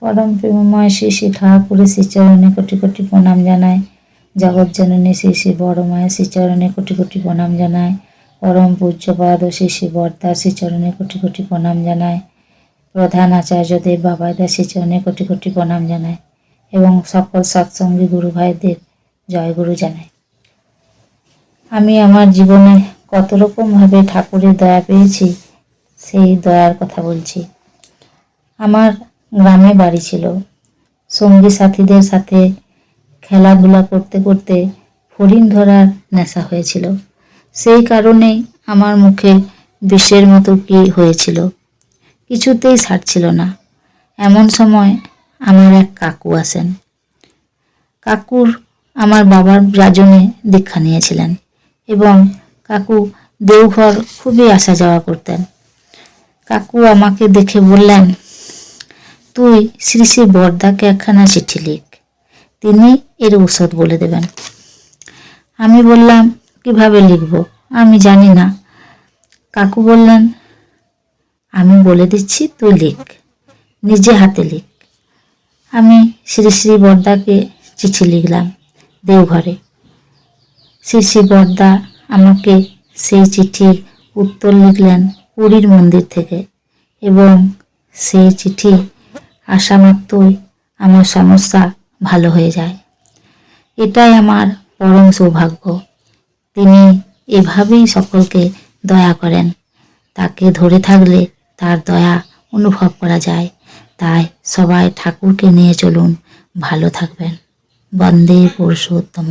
পরম প্রেমময় শ্রী শ্রী ঠাকুরের শ্রীচরণে কোটি কোটি প্রণাম জানায়। জগৎজননী শ্রী শ্রী বড় মায়ের শ্রীচরণে কোটি কোটি প্রণাম জানায়। পরম পূজ্যপাদ শ্রী শ্রী বর্দার শ্রীচরণে কোটি কোটি প্রণাম জানায়। প্রধান আচার্যদেব বাবাদের শ্রীচরণে কোটি কোটি প্রণাম জানায় এবং সকল সৎসঙ্গী গুরু ভাইদের জয়গুরু জানায়। আমি আমার জীবনে কত রকমভাবে ঠাকুরের দয়া পেয়েছি সেই দয়ার কথা বলছি। আমার গ্রামে বাড়ি ছিল। সঙ্গী সাথীদের সাথে খেলাধুলা করতে করতে হরিণ ধরার নেশা হয়েছিল। সেই কারণেই আমার মুখে বিষের মতো কি হয়েছিল, কিছুতেই ছাড়ছিল না। এমন সময় আমার এক কাকু আসেন। কাকুর আমার বাবার রাজনে দীক্ষা নিয়েছিলেন এবং কাকু দেওঘর খুবই আসা যাওয়া করতেন। কাকু আমাকে দেখে বললেন, তুই শ্রী শ্রী বর্দাকে একখানা চিঠি লিখ, তিনি এর ঔষধ বলে দেবেন। আমি বললাম, কিভাবে লিখব, আমি জানি না। কাকু বললেন, আমি বলে দিচ্ছি, তুই লিখ, নিজে হাতে লিখ। আমি শ্রী শ্রী বর্দাকে চিঠি লিখলাম দেওঘরে। শ্রী শ্রী বর্দা আমাকে সেই চিঠির উত্তর লিখলেন পুরীর মন্দির থেকে এবং সেই চিঠি আসা মাত্রই আমার সমস্যা ভালো হয়ে যায়। এটাই আমার পরম সৌভাগ্য। তিনি এভাবেই সকলকে দয়া করেন। তাকে ধরে থাকলে তার দয়া অনুভব করা যায়। তাই সবাই ঠাকুরকে নিয়ে চলুন, ভালো থাকবেন। বন্দে পুরুষোত্তম।